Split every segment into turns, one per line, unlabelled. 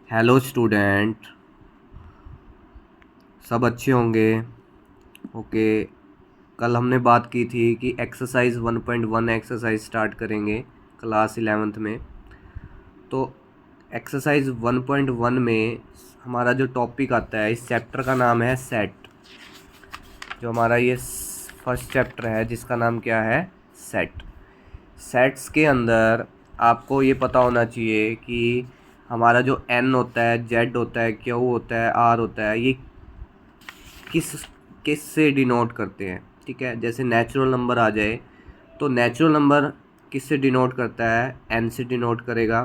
Hello student, सब अच्छे होंगे। ओके। कल हमने बात की थी कि एक्सरसाइज 1.1 एक्सरसाइज स्टार्ट करेंगे क्लास 11th में। तो एक्सरसाइज 1.1 में हमारा जो टॉपिक आता है, इस चैप्टर का नाम है सेट। जो हमारा ये फर्स्ट चैप्टर है जिसका नाम क्या है, सेट। सेट्स के अंदर आपको ये पता होना चाहिए कि हमारा जो एन होता है, जेड होता है, क्यू होता है, आर होता है, ये किस किस से डिनोट करते हैं। ठीक है, जैसे नेचुरल नंबर आ जाए तो नेचुरल नंबर किस से डिनोट करता है, एन से डिनोट करेगा।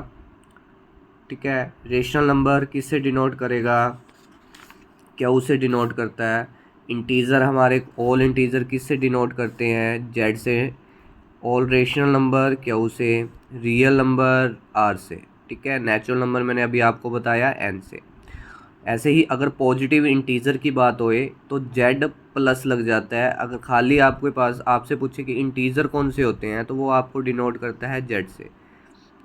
ठीक है, रेशनल नंबर किस से डिनोट करेगा, क्यू से डिनोट करता है। इंटीजर हमारे ऑल इंटीजर किस से डिनोट करते हैं, जेड से। ऑल रेशनल नंबर क्यू से। रियल नंबर आर से। ठीक है, नेचुरल नंबर मैंने अभी आपको बताया एन से। ऐसे ही अगर पॉजिटिव इंटीजर की बात होए तो जेड प्लस लग जाता है। अगर खाली आपके पास आपसे पूछे कि इंटीजर कौन से होते हैं तो वो आपको डिनोट करता है जेड से।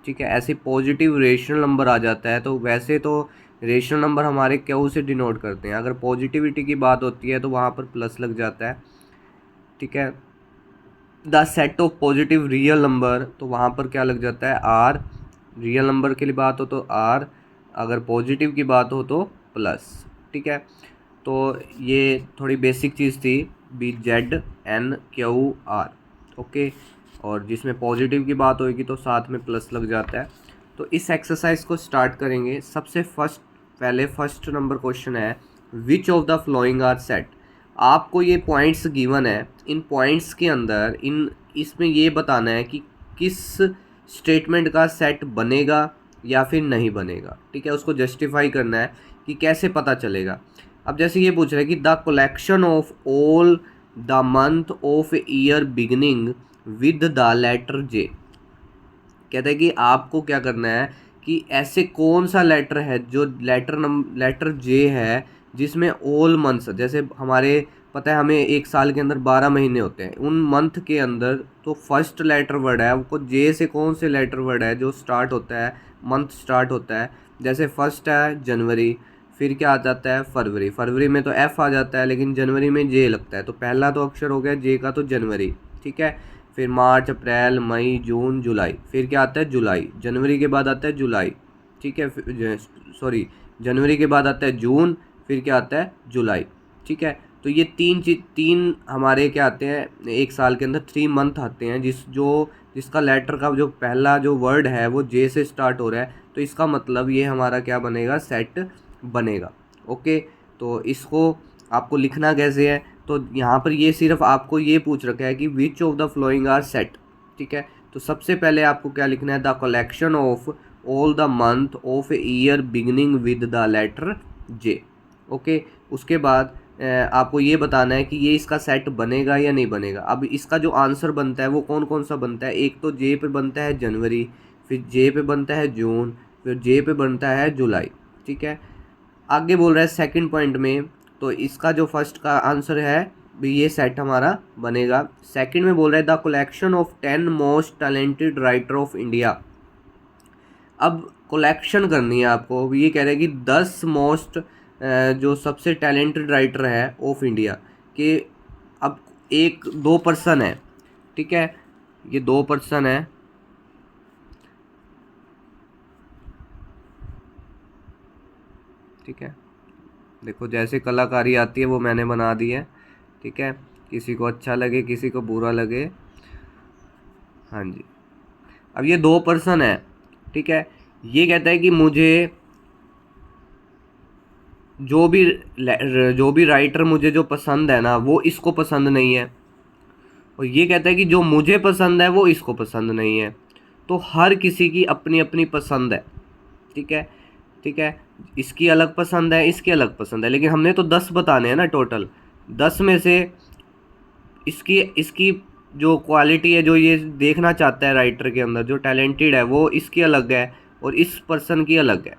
ठीक है, ऐसे पॉजिटिव रेशनल नंबर आ जाता है तो वैसे तो रेशनल नंबर हमारे क्यू से डिनोट करते हैं। अगर पॉजिटिविटी की बात होती है तो वहाँ पर प्लस लग जाता है। ठीक है, the set of positive real number, तो वहाँ पर क्या लग जाता है, आर। रियल नंबर के लिए बात हो तो आर, अगर पॉजिटिव की बात हो तो प्लस। ठीक है, तो ये थोड़ी बेसिक चीज़ थी, B Z N Q R. Okay, और जिसमें पॉजिटिव की बात होगी तो साथ में प्लस लग जाता है। तो इस एक्सरसाइज को स्टार्ट करेंगे। सबसे फर्स्ट नंबर क्वेश्चन है, which of the following are set. आपको ये पॉइंट्स गिवन है, इन पॉइंट्स के अंदर इसमें ये बताना है कि किस स्टेटमेंट का सेट बनेगा या फिर नहीं बनेगा। ठीक है, उसको जस्टिफाई करना है कि कैसे पता चलेगा। अब जैसे ये पूछ रहा है कि the collection of all the month of year beginning with the letter J. कहता है कि आपको क्या करना है कि ऐसे कौन सा लेटर है जो लेटर जे है जिसमें ऑल मंथ्स, जैसे हमारे पता है हमें एक साल के अंदर 12 महीने होते हैं, उन मंथ के अंदर तो फर्स्ट लेटर वर्ड है वो जे से कौन से लेटर वर्ड है जो स्टार्ट होता है, मंथ स्टार्ट होता है। जैसे फर्स्ट है जनवरी, फिर क्या आ जाता है फरवरी। फरवरी में तो एफ आ जाता है लेकिन जनवरी में जे लगता है, तो पहला तो अक्षर हो गया जे का, तो जनवरी। ठीक है, फिर मार्च, अप्रैल, मई, जून, जुलाई, फिर क्या आता है जुलाई। जनवरी के बाद आता है जुलाई। ठीक है, सॉरी, जनवरी के बाद आता है जून, फिर क्या आता है जुलाई। ठीक है, तो ये तीन हमारे क्या आते हैं एक साल के अंदर, 3 मंथ आते हैं जिसका लेटर का जो पहला जो वर्ड है वो जे से स्टार्ट हो रहा है, तो इसका मतलब ये हमारा क्या बनेगा, सेट बनेगा। ओके, तो इसको आपको लिखना कैसे है, तो यहाँ पर ये सिर्फ आपको ये पूछ रखा है कि which of the following are set. ठीक है, तो सबसे पहले आपको क्या लिखना है, the collection of all the month of year beginning with the letter J. Okay, उसके बाद आपको ये बताना है कि ये इसका सेट बनेगा या नहीं बनेगा। अब इसका जो आंसर बनता है वो कौन कौन सा बनता है, एक तो जे पे बनता है जनवरी, फिर जे पे बनता है जून, फिर जे पे बनता है जुलाई। ठीक है, आगे बोल रहा है सेकंड पॉइंट में, तो इसका जो फर्स्ट का आंसर है भी ये सेट हमारा बनेगा। सेकंड में बोल रहा है the collection of 10 most talented writer of India. अब कलेक्शन करनी है आपको, ये कह रहे हैं कि 10 मोस्ट जो सबसे टैलेंटेड राइटर है ऑफ इंडिया के। अब एक दो पर्सन है, ठीक है, ये दो पर्सन है। ठीक है, देखो जैसे कलाकारी आती है वो मैंने बना दी है। ठीक है, किसी को अच्छा लगे किसी को बुरा लगे। हाँ जी, अब ये दो पर्सन है। ठीक है, ये कहता है कि मुझे जो भी राइटर मुझे जो पसंद है ना वो इसको पसंद नहीं है, और ये कहता है कि जो मुझे पसंद है वो इसको पसंद नहीं है। तो हर किसी की अपनी अपनी पसंद है। ठीक है, ठीक है, इसकी अलग पसंद है, इसकी अलग पसंद है, लेकिन हमने तो 10 बताने हैं ना टोटल। 10 में से इसकी इसकी जो क्वालिटी है, जो ये देखना चाहता है राइटर के अंदर जो टैलेंटेड है, वो इसकी अलग है और इस पर्सन की अलग है।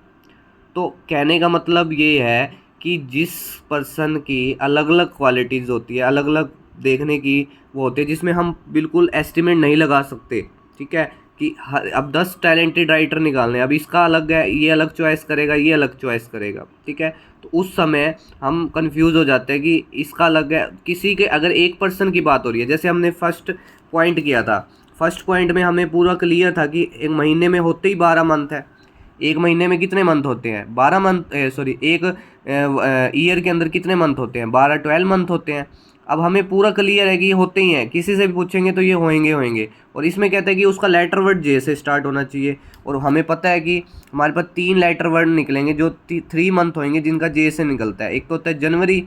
तो कहने का मतलब ये है कि जिस पर्सन की अलग अलग क्वालिटीज़ होती है, अलग अलग देखने की वो होती है, जिसमें हम बिल्कुल एस्टिमेट नहीं लगा सकते। ठीक है, कि अब 10 टैलेंटेड राइटर निकालने हैं, अब इसका अलग है, ये अलग चॉइस करेगा, ये अलग चॉइस करेगा, ठीक है। तो उस समय हम कंफ्यूज हो जाते हैं कि इसका अलग है, किसी के अगर एक पर्सन की बात हो रही है, जैसे हमने फर्स्ट पॉइंट किया था, फर्स्ट पॉइंट में हमें पूरा क्लियर था कि एक महीने में होते ही 12 मंथ है। एक महीने में कितने मंथ होते हैं? 12 मंथ, सॉरी, एक ईयर के अंदर कितने मंथ होते हैं? 12 मंथ होते हैं। अब हमें पूरा क्लियर है कि ये होते ही हैं, किसी से भी पूछेंगे तो ये होंगे। और इसमें कहते हैं कि उसका लेटर वर्ड जे से स्टार्ट होना चाहिए, और हमें पता है कि हमारे पास 3 लेटर वर्ड निकलेंगे जो 3 मंथ होंगे जिनका जे से निकलता है। एक तो होता है जनवरी,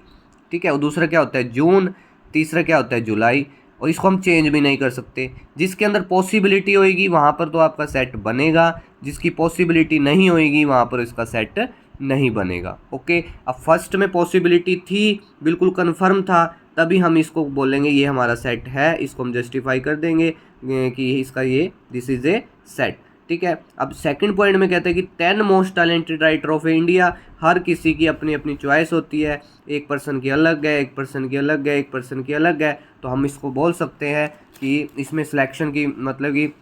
ठीक है, और दूसरा क्या होता है जून, तीसरा क्या होता है जुलाई, और इसको हम चेंज भी नहीं कर सकते। जिसके अंदर पॉसिबिलिटी होएगी वहाँ पर तो आपका सेट बनेगा, जिसकी पॉसिबिलिटी नहीं होएगी वहाँ पर इसका सेट नहीं बनेगा। ओके, अब फर्स्ट में पॉसिबिलिटी थी, बिल्कुल कन्फर्म था, तभी हम इसको बोलेंगे ये हमारा सेट है, इसको हम जस्टिफाई कर देंगे कि इसका ये दिस इज़ ए सेट, ठीक है। अब सेकंड पॉइंट में कहते हैं कि 10 most talented writer of India, हर किसी की अपनी अपनी चॉइस होती है, एक पर्सन की अलग है, एक पर्सन की अलग है, एक पर्सन की अलग है, तो हम इसको बोल सकते हैं कि इसमें सिलेक्शन की मतलब कि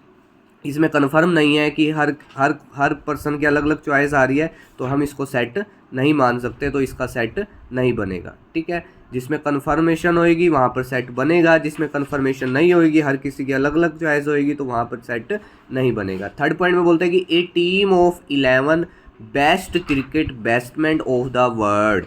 इसमें कन्फर्म नहीं है कि हर हर हर पर्सन की अलग अलग चॉइस आ रही है, तो हम इसको सेट नहीं मान सकते, तो इसका सेट नहीं बनेगा, ठीक है। जिसमें कन्फर्मेशन होएगी वहाँ पर सेट बनेगा, जिसमें कन्फर्मेशन नहीं होएगी, हर किसी की अलग अलग चॉइस होएगी, तो वहाँ पर सेट नहीं बनेगा। थर्ड पॉइंट में बोलते हैं कि a team of 11 best cricket batsman of the world.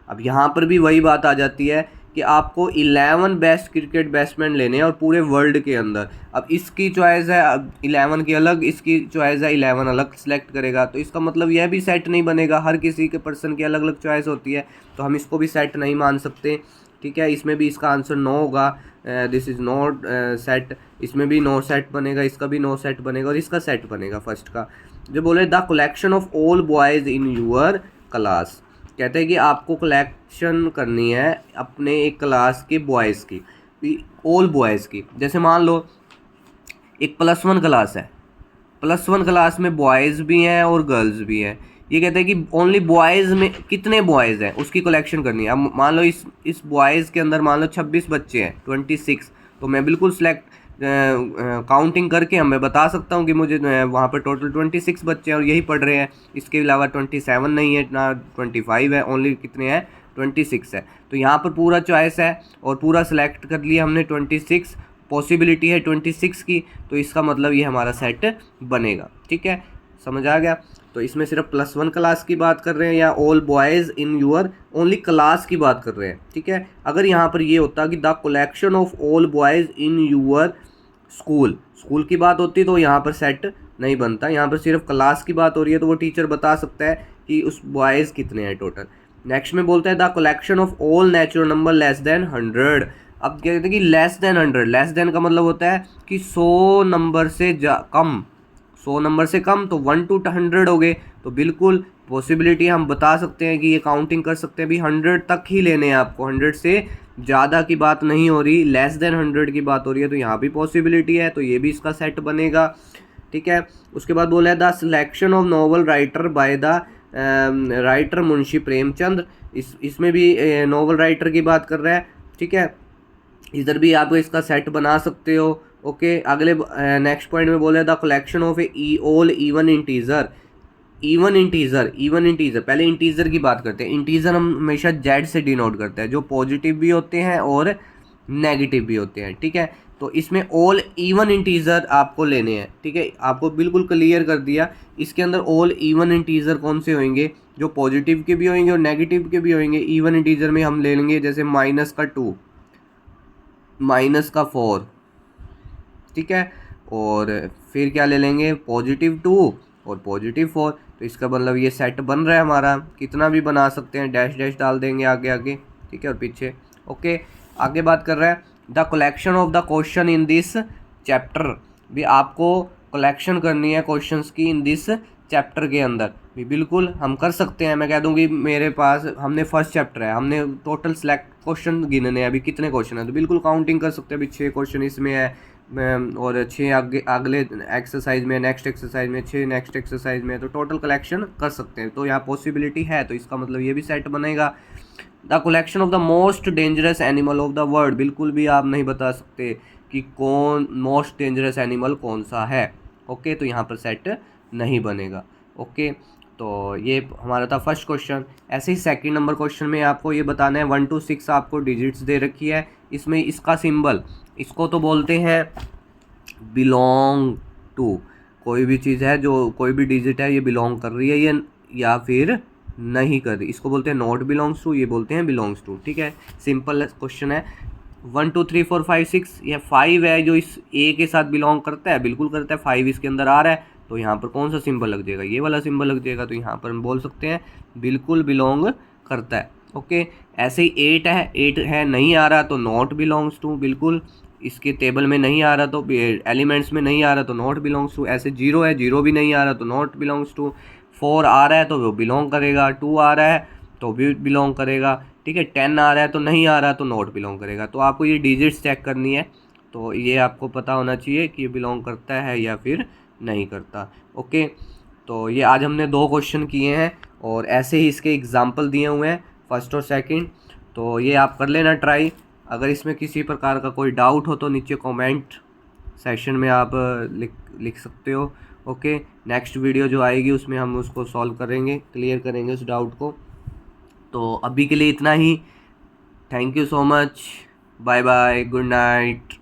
अब यहाँ पर भी वही बात आ जाती है कि आपको 11 बेस्ट क्रिकेट बैट्समैन लेने हैं और पूरे वर्ल्ड के अंदर। अब इसकी चॉइस है, अब 11 की अलग, इसकी चॉइस है, 11 अलग सेलेक्ट करेगा, तो इसका मतलब यह भी सेट नहीं बनेगा। हर किसी के पर्सन की अलग अलग चॉइस होती है, तो हम इसको भी सेट नहीं मान सकते, ठीक है। इसमें भी इसका आंसर नो होगा, दिस इज़ नॉट सेट। इसमें भी नो सेट बनेगा, इसका भी नो सेट बनेगा, और इसका सेट बनेगा फर्स्ट का। जो बोले the collection of all boys in your class, कहते हैं कि आपको कलेक्शन करनी है अपने एक क्लास के बॉयज़ की, ऑल बॉयज़ की। जैसे मान लो एक +1 क्लास है, +1 क्लास में बॉयज़ भी हैं और गर्ल्स भी हैं। ये कहते हैं कि ओनली बॉयज़ में कितने बॉयज़ हैं उसकी कलेक्शन करनी है। अब मान लो इस बॉयज़ के अंदर मान लो 26 बच्चे हैं, 26, तो मैं बिल्कुल काउंटिंग करके मैं बता सकता हूँ कि मुझे वहाँ पर टोटल 26 बच्चे हैं और यही पढ़ रहे हैं। इसके अलावा 27 नहीं है ना 25 है, ओनली कितने हैं 26 है। तो यहाँ पर पूरा चॉइस है और पूरा सिलेक्ट कर लिया हमने 26, पॉसिबिलिटी है 26 की, तो इसका मतलब ये हमारा सेट बनेगा, ठीक है। समझ आ गया। तो इसमें सिर्फ +1 क्लास की बात कर रहे हैं या all boys in your only class की बात कर रहे हैं, ठीक है। अगर यहाँ पर ये होता कि the collection of all boys in your school की बात होती तो यहाँ पर सेट नहीं बनता। यहाँ पर सिर्फ क्लास की बात हो रही है, तो वो टीचर बता सकता है कि उस बॉयज़ कितने हैं टोटल। नेक्स्ट में बोलता है the collection of all natural number less than 100। अब क्या कहते हैं कि लेस देन 100, लेस देन का मतलब होता है कि 100 नंबर से कम, 100 नंबर से कम, तो 1 to 100 हो गए। तो बिल्कुल पॉसिबिलिटी हम बता सकते हैं कि ये काउंटिंग कर सकते हैं भी 100 तक ही लेने हैं आपको, 100 से ज़्यादा की बात नहीं हो रही, लेस देन 100 की बात हो रही है, तो यहाँ भी पॉसिबिलिटी है, तो ये भी इसका सेट बनेगा, ठीक है। उसके बाद बोला है the selection of novel writer by the writer Munshi Premchand. इसमें भी नॉवल राइटर की बात कर रहा है, ठीक है। इधर भी आप इसका सेट बना सकते हो, ओके। अगले नेक्स्ट पॉइंट में बोले the collection of all even integer. Even integer, पहले इंटीजर की बात करते हैं। इंटीजर हम हमेशा जेड से डिनोट करते हैं, जो पॉजिटिव भी होते हैं और नेगेटिव भी होते हैं, ठीक है। तो इसमें ऑल इवन इंटीजर आपको लेने हैं, ठीक है। आपको बिल्कुल क्लियर कर दिया इसके अंदर ऑल इवन इंटीजर कौन से होंगे, जो पॉजिटिव के भी होंगे और नेगेटिव के भी होंगे। इवन इंटीजर में हम ले लेंगे जैसे -2, -4, ठीक है। और फिर क्या ले लेंगे +2 और +4। तो इसका मतलब ये सेट बन रहा है हमारा, कितना भी बना सकते हैं, डैश डैश डाल देंगे आगे, ठीक है, और पीछे, ओके। आगे बात कर रहा है the collection of the question in this chapter. भी आपको कलेक्शन करनी है क्वेश्चंस की इन दिस चैप्टर के अंदर, भी बिल्कुल हम कर सकते हैं। मैं कह दूँगी मेरे पास हमने फर्स्ट चैप्टर है, हमने टोटल सेलेक्ट क्वेश्चन गिनने हैं, अभी कितने क्वेश्चन हैं, तो बिल्कुल काउंटिंग कर सकते हैं। अभी 6 क्वेश्चन इसमें है और 6 अगले एक्सरसाइज में, नेक्स्ट एक्सरसाइज में 6, नेक्स्ट एक्सरसाइज में, तो टोटल कलेक्शन कर सकते हैं। तो यहाँ पॉसिबिलिटी है, तो इसका मतलब ये भी सेट बनेगा। The collection of the most dangerous animal of the world, बिल्कुल भी आप नहीं बता सकते कि कौन मोस्ट डेंजरस एनिमल कौन सा है, ओके, तो यहाँ पर सेट नहीं बनेगा। ओके, तो ये हमारा था फर्स्ट क्वेश्चन। ऐसे ही सेकंड नंबर क्वेश्चन में आपको ये बताना है 1 to 6 आपको डिजिट्स दे रखी है, इसमें इसका सिंबल, इसको तो बोलते हैं बिलोंग टू। कोई भी चीज़ है जो कोई भी डिजिट है ये बिलोंग कर रही है ये या फिर नहीं कर रही, इसको बोलते हैं नॉट बिलोंग्स टू, ये बोलते हैं बिलोंग्स टू। ठीक है, सिंपल क्वेश्चन है। 1 2 3 4 5 6, यह 5 है जो इस ए के साथ बिलोंग करता है, बिल्कुल करता है। 5 इसके अंदर आ रहा है, तो यहाँ पर कौन सा सिंबल लग जाएगा, ये वाला सिंबल लग जाएगा। तो यहाँ पर हम बोल सकते हैं बिल्कुल बिलोंग करता है। ओके, ऐसे ही 8 है, 8 है नहीं आ रहा तो नॉट बिलोंग्स टू, बिल्कुल इसके टेबल में नहीं आ रहा तो एलिमेंट्स में नहीं आ रहा तो नॉट बिलोंग्स टू। ऐसे 0 है, 0 भी नहीं आ रहा तो नॉट बिलोंग्स टू। 4 आ रहा है तो वो बिलोंग करेगा, 2 आ रहा है तो भी बिलोंग करेगा। ठीक है, 10 आ रहा है तो नहीं आ रहा तो नॉट बिलोंग करेगा। तो आपको ये डिजिट्स चेक करनी है, तो ये आपको पता होना चाहिए कि ये बिलोंग करता है या फिर नहीं करता। ओके, तो ये आज हमने 2 क्वेश्चन किए हैं और ऐसे ही इसके एग्जाम्पल दिए हुए हैं फर्स्ट और सेकंड, तो ये आप कर लेना ट्राई। अगर इसमें किसी प्रकार का कोई डाउट हो तो नीचे कमेंट सेक्शन में आप लिख सकते हो। ओके, नेक्स्ट वीडियो जो आएगी उसमें हम उसको सॉल्व करेंगे, क्लियर करेंगे उस डाउट को। तो अभी के लिए इतना ही। Thank you so much, bye bye, good night.